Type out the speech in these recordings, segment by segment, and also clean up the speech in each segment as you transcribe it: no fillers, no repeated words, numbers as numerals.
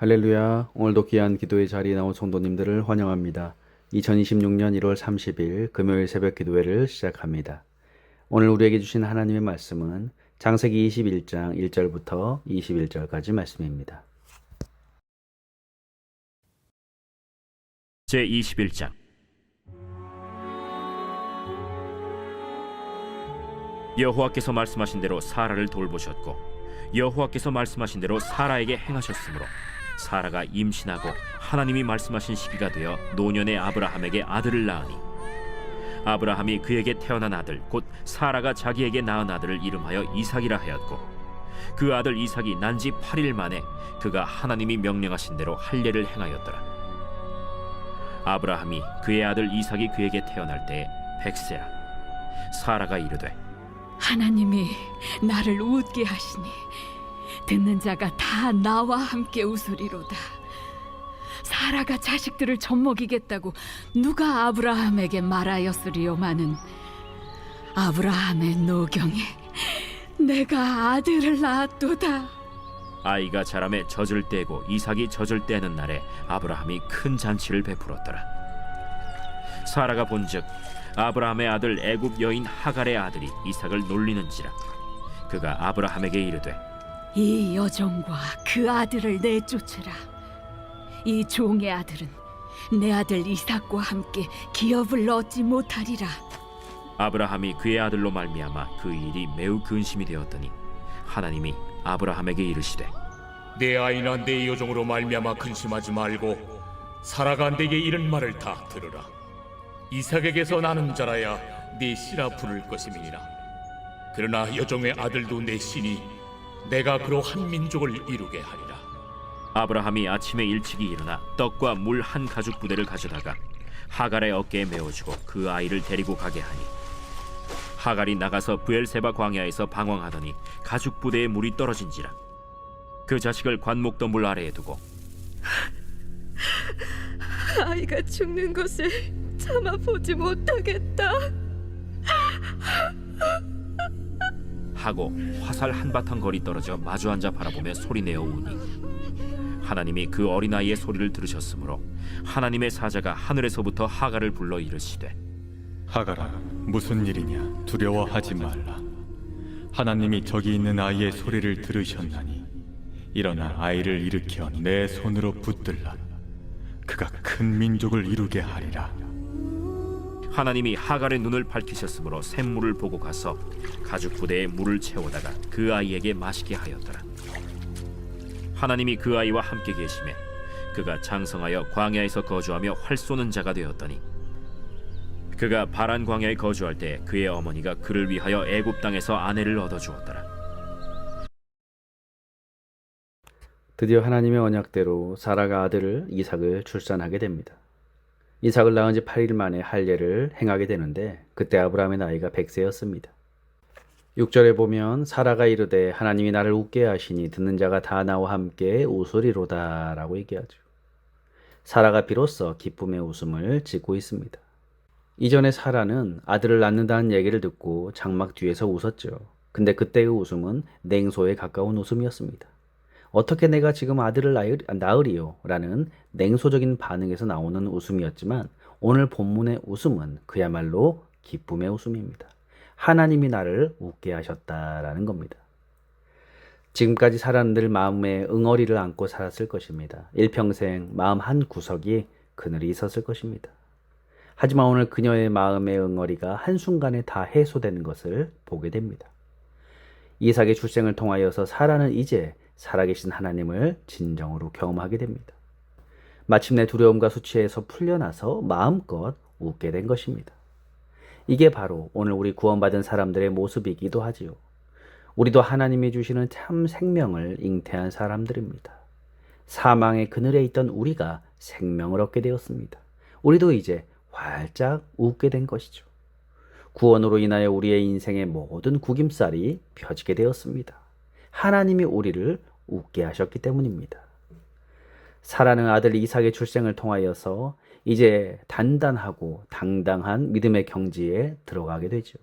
할렐루야. 오늘도 귀한 기도의 자리에 나온 성도님들을 환영합니다. 2026년 1월 30일 금요일 새벽 기도회를 시작합니다. 오늘 우리에게 주신 하나님의 말씀은 창세기 21장 1절부터 21절까지 말씀입니다. 제21장. 여호와께서 말씀하신 대로 사라를 돌보셨고 여호와께서 말씀하신 대로 사라에게 행하셨으므로 사라가 임신하고 하나님이 말씀하신 시기가 되어 노년의 아브라함에게 아들을 낳으니 아브라함이 그에게 태어난 아들 곧 사라가 자기에게 낳은 아들을 이름하여 이삭이라 하였고 그 아들 이삭이 난 지 8일 만에 그가 하나님이 명령하신 대로 할례를 행하였더라. 아브라함이 그의 아들 이삭이 그에게 태어날 때에 100세라. 사라가 이르되 하나님이 나를 웃게 하시니 듣는 자가 다 나와 함께 웃으리로다. 사라가 자식들을 젖먹이겠다고 누가 아브라함에게 말하였으리요마는 아브라함의 노경에 내가 아들을 낳았도다. 아이가 자라매 젖을 떼고 이삭이 젖을 떼는 날에 아브라함이 큰 잔치를 베풀었더라. 사라가 본즉 아브라함의 아들 애굽 여인 하갈의 아들이 이삭을 놀리는지라. 그가 아브라함에게 이르되 이 여종과 그 아들을 내쫓으라. 이 종의 아들은 내 아들 이삭과 함께 기업을 얻지 못하리라. 아브라함이 그의 아들로 말미암아 그 일이 매우 근심이 되었더니 하나님이 아브라함에게 이르시되 내 아이나 내 여종으로 말미암아 근심하지 말고 사라가 내게 이른 말을 다 들으라. 이삭에게서 나는 자라야 네 씨라 부를 것임이니라. 그러나 여종의 아들도 내 씨니 내가 그로 한 민족을 이루게 하리라. 아브라함이 아침에 일찍이 일어나 떡과 물 한 가죽 부대를 가져다가 하갈의 어깨에 메어주고 그 아이를 데리고 가게 하니 하갈이 나가서 브엘세바 광야에서 방황하더니 가죽 부대에 물이 떨어진지라. 그 자식을 관목더물 아래에 두고 아이가 죽는 것을 참아 보지 못하겠다 하고 화살 한바탕 거리 떨어져 마주 앉아 바라보며 소리내어 우니 하나님이 그 어린아이의 소리를 들으셨으므로 하나님의 사자가 하늘에서부터 하갈을 불러 이르시되 하갈아, 무슨 일이냐? 두려워하지 말라. 하나님이 저기 있는 아이의 소리를 들으셨나니 일어나 아이를 일으켜 내 손으로 붙들라. 그가 큰 민족을 이루게 하리라. 하나님이 하갈의 눈을 밝히셨으므로 샘물을 보고 가서 가죽 부대에 물을 채우다가 그 아이에게 마시게 하였더라. 하나님이 그 아이와 함께 계심에 그가 장성하여 광야에서 거주하며 활 쏘는 자가 되었더니 그가 바란 광야에 거주할 때 그의 어머니가 그를 위하여 애굽 땅에서 아내를 얻어 주었더라. 드디어 하나님의 언약대로 사라가 아들 이삭을 출산하게 됩니다. 이삭을 낳은 지 8일 만에 할례를 행하게 되는데 그때 아브라함의 나이가 100세였습니다. 6절에 보면 사라가 이르되 하나님이 나를 웃게 하시니 듣는 자가 다 나와 함께 웃으리로다 라고 얘기하죠. 사라가 비로소 기쁨의 웃음을 짓고 있습니다. 이전에 사라는 아들을 낳는다는 얘기를 듣고 장막 뒤에서 웃었죠. 근데 그때의 웃음은 냉소에 가까운 웃음이었습니다. 어떻게 내가 지금 아들을 낳으리요? 라는 냉소적인 반응에서 나오는 웃음이었지만 오늘 본문의 웃음은 그야말로 기쁨의 웃음입니다. 하나님이 나를 웃게 하셨다라는 겁니다. 지금까지 사람들 마음에 응어리를 안고 살았을 것입니다. 일평생 마음 한 구석이 그늘이 있었을 것입니다. 하지만 오늘 그녀의 마음의 응어리가 한순간에 다 해소되는 것을 보게 됩니다. 이삭의 출생을 통하여서 사라는 이제 살아계신 하나님을 진정으로 경험하게 됩니다. 마침내 두려움과 수치에서 풀려나서 마음껏 웃게 된 것입니다. 이게 바로 오늘 우리 구원받은 사람들의 모습이기도 하지요. 우리도 하나님이 주시는 참 생명을 잉태한 사람들입니다. 사망의 그늘에 있던 우리가 생명을 얻게 되었습니다. 우리도 이제 활짝 웃게 된 것이죠. 구원으로 인하여 우리의 인생의 모든 구김살이 펴지게 되었습니다. 하나님이 우리를 웃게 하셨기 때문입니다. 사라는 아들 이삭의 출생을 통하여서 이제 단단하고 당당한 믿음의 경지에 들어가게 되죠.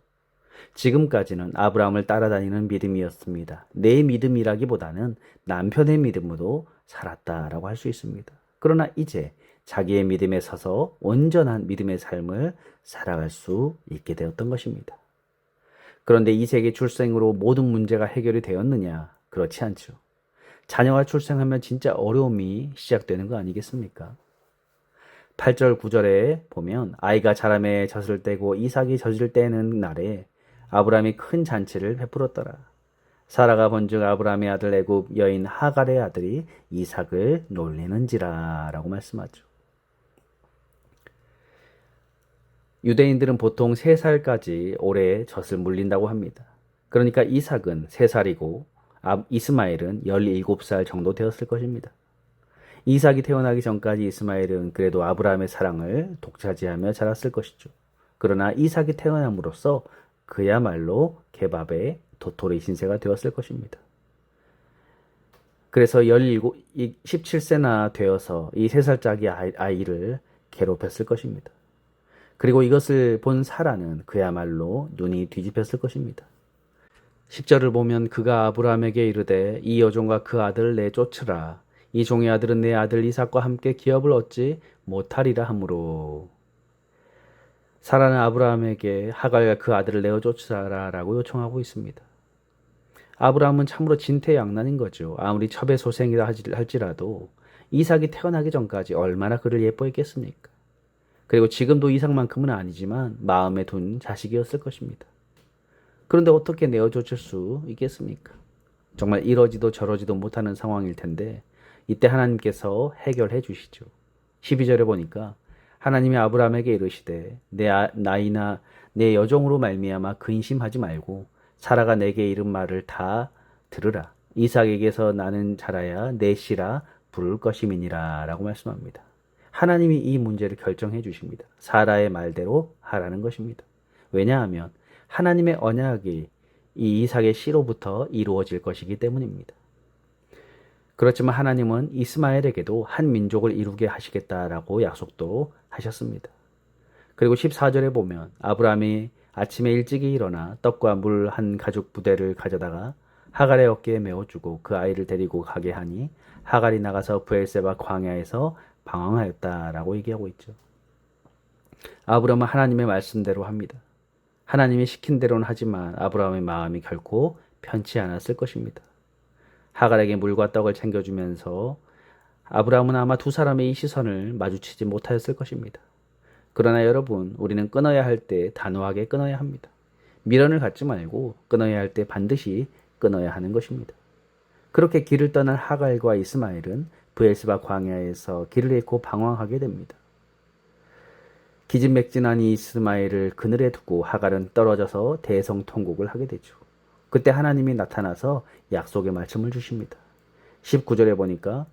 지금까지는 아브라함을 따라다니는 믿음이었습니다. 내 믿음이라기보다는 남편의 믿음으로 살았다라고 할 수 있습니다. 그러나 이제 자기의 믿음에 서서 온전한 믿음의 삶을 살아갈 수 있게 되었던 것입니다. 그런데 이삭의 출생으로 모든 문제가 해결이 되었느냐? 그렇지 않죠. 자녀가 출생하면 진짜 어려움이 시작되는 거 아니겠습니까? 8절 9절에 보면 아이가 자라매 젖을 떼고 이삭이 젖을 떼는 날에 아브라함이 큰 잔치를 베풀었더라. 사라가 본즉 아브라함의 아들 애굽 여인 하갈의 아들이 이삭을 놀리는지라 라고 말씀하죠. 유대인들은 보통 3살까지 오래 젖을 물린다고 합니다. 그러니까 이삭은 3살이고 이스마엘은 17살 정도 되었을 것입니다. 이삭이 태어나기 전까지 이스마엘은 그래도 아브라함의 사랑을 독차지하며 자랐을 것이죠. 그러나 이삭이 태어남으로써 그야말로 개밥의 도토리 신세가 되었을 것입니다. 그래서 17세나 되어서 이 3살짜리 아이를 괴롭혔을 것입니다. 그리고 이것을 본 사라는 그야말로 눈이 뒤집혔을 것입니다. 10절을 보면 그가 아브라함에게 이르되 이 여종과 그 아들을 내쫓으라. 이 종의 아들은 내 아들 이삭과 함께 기업을 얻지 못하리라 하므로. 사라는 아브라함에게 하갈과 그 아들을 내어쫓으라라고 요청하고 있습니다. 아브라함은 참으로 진퇴양난인 거죠. 아무리 첩외소생이라 할지라도 이삭이 태어나기 전까지 얼마나 그를 예뻐했겠습니까? 그리고 지금도 이삭만큼은 아니지만 마음에 둔 자식이었을 것입니다. 그런데 어떻게 내어쫓을 수 있겠습니까? 정말 이러지도 저러지도 못하는 상황일 텐데 이때 하나님께서 해결해 주시죠. 12절에 보니까 하나님이 아브라함에게 이르시되 내 나이나 내 여종으로 말미암아 근심하지 말고 사라가 내게 이른 말을 다 들으라. 이삭에게서 나는 자라야 내 씨라 부를 것임이니라 라고 말씀합니다. 하나님이 이 문제를 결정해 주십니다. 사라의 말대로 하라는 것입니다. 왜냐하면 하나님의 언약이 이 이삭의 씨로부터 이루어질 것이기 때문입니다. 그렇지만 하나님은 이스마엘에게도 한 민족을 이루게 하시겠다라고 약속도 하셨습니다. 그리고 14절에 보면 아브라함이 아침에 일찍이 일어나 떡과 물 한 가죽 부대를 가져다가 하갈의 어깨에 메어주고 그 아이를 데리고 가게 하니 하갈이 나가서 브엘세바 광야에서 방황하였다라고 얘기하고 있죠. 아브라함은 하나님의 말씀대로 합니다. 하나님이 시킨 대로는 하지만 아브라함의 마음이 결코 편치 않았을 것입니다. 하갈에게 물과 떡을 챙겨주면서 아브라함은 아마 두 사람의 이 시선을 마주치지 못하였을 것입니다. 그러나 여러분, 우리는 끊어야 할 때 단호하게 끊어야 합니다. 미련을 갖지 말고 끊어야 할 때 반드시 끊어야 하는 것입니다. 그렇게 길을 떠난 하갈과 이스마엘은 브엘스바 광야에서 길을 잃고 방황하게 됩니다. 기진맥진한 이스마엘을 그늘에 두고 하갈은 떨어져서 대성통곡을 하게 되죠. 그때 하나님이 나타나서 약속의 말씀을 주십니다. 19절에 보니까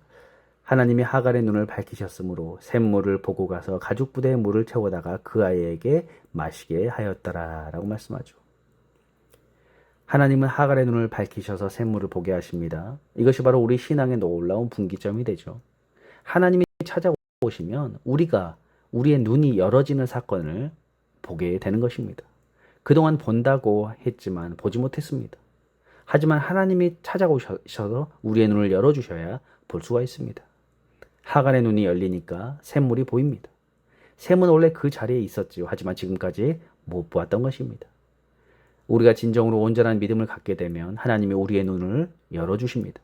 하나님이 하갈의 눈을 밝히셨으므로 샘물을 보고 가서 가죽 부대에 물을 채워다가 그 아이에게 마시게 하였더라 라고 말씀하죠. 하나님은 하갈의 눈을 밝히셔서 샘물을 보게 하십니다. 이것이 바로 우리 신앙의 놀라운 분기점이 되죠. 하나님이 찾아오시면 우리의 눈이 열어지는 사건을 보게 되는 것입니다. 그동안 본다고 했지만 보지 못했습니다. 하지만 하나님이 찾아오셔서 우리의 눈을 열어주셔야 볼 수가 있습니다. 하갈의 눈이 열리니까 샘물이 보입니다. 샘은 원래 그 자리에 있었지요. 하지만 지금까지 못 보았던 것입니다. 우리가 진정으로 온전한 믿음을 갖게 되면 하나님이 우리의 눈을 열어주십니다.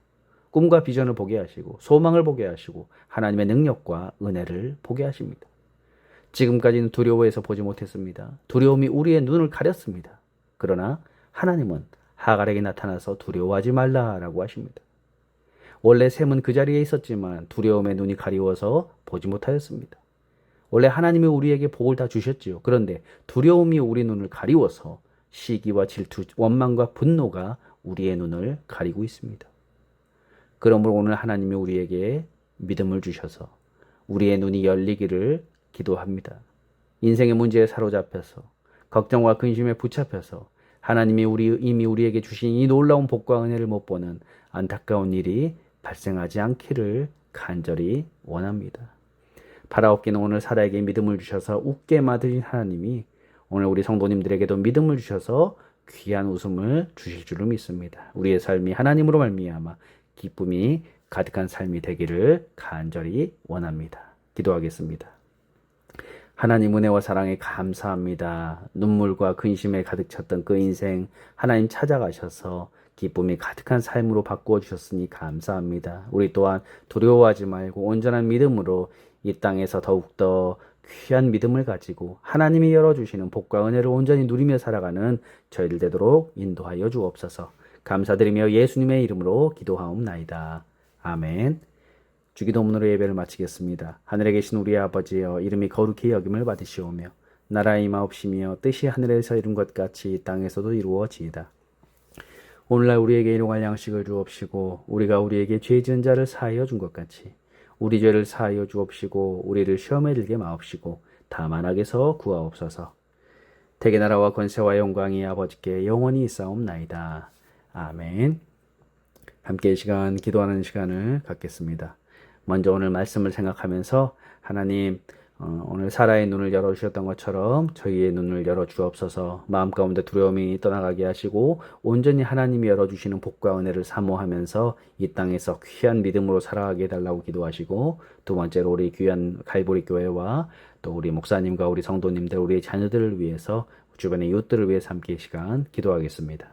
꿈과 비전을 보게 하시고 소망을 보게 하시고 하나님의 능력과 은혜를 보게 하십니다. 지금까지는 두려워해서 보지 못했습니다. 두려움이 우리의 눈을 가렸습니다. 그러나 하나님은 하갈에게 나타나서 두려워하지 말라라고 하십니다. 원래 샘은 그 자리에 있었지만 두려움의 눈이 가리워서 보지 못하였습니다. 원래 하나님이 우리에게 복을 다 주셨지요. 그런데 두려움이 우리 눈을 가리워서 시기와 질투, 원망과 분노가 우리의 눈을 가리고 있습니다. 그러므로 오늘 하나님이 우리에게 믿음을 주셔서 우리의 눈이 열리기를 기도합니다. 인생의 문제에 사로잡혀서 걱정과 근심에 붙잡혀서 하나님이 이미 우리에게 주신 이 놀라운 복과 은혜를 못 보는 안타까운 일이 발생하지 않기를 간절히 원합니다. 바라옵기는 오늘 사라에게 믿음을 주셔서 웃게 만드신 하나님이 오늘 우리 성도님들에게도 믿음을 주셔서 귀한 웃음을 주실 줄을 믿습니다. 우리의 삶이 하나님으로 말미암아 기쁨이 가득한 삶이 되기를 간절히 원합니다. 기도하겠습니다. 하나님 은혜와 사랑에 감사합니다. 눈물과 근심에 가득 찼던 그 인생 하나님 찾아가셔서 기쁨이 가득한 삶으로 바꾸어 주셨으니 감사합니다. 우리 또한 두려워하지 말고 온전한 믿음으로 이 땅에서 더욱더 귀한 믿음을 가지고 하나님이 열어주시는 복과 은혜를 온전히 누리며 살아가는 저희들 되도록 인도하여 주옵소서. 감사드리며 예수님의 이름으로 기도하옵나이다. 아멘. 주기도문으로 예배를 마치겠습니다. 하늘에 계신 우리 아버지여, 이름이 거룩히 여김을 받으시오며 나라의 임하옵시며 뜻이 하늘에서 이룬 것 같이 땅에서도 이루어지이다. 오늘날 우리에게 일용할 양식을 주옵시고 우리가 우리에게 죄 지은 자를 사하여 준 것 같이 우리 죄를 사하여 주옵시고 우리를 시험에 들게 마옵시고 다만 악에서 구하옵소서. 대개 나라와 권세와 영광이 아버지께 영원히 있사옵나이다. 아멘. 함께 이 시간 기도하는 시간을 갖겠습니다. 먼저 오늘 말씀을 생각하면서 하나님, 오늘 사라의 눈을 열어주셨던 것처럼 저희의 눈을 열어주옵소서. 마음 가운데 두려움이 떠나가게 하시고 온전히 하나님이 열어주시는 복과 은혜를 사모하면서 이 땅에서 귀한 믿음으로 살아가게 해달라고 기도하시고, 두 번째로 우리 귀한 갈보리 교회와 또 우리 목사님과 우리 성도님들, 우리 자녀들을 위해서 주변의 이웃들을 위해서 함께 이 시간 기도하겠습니다.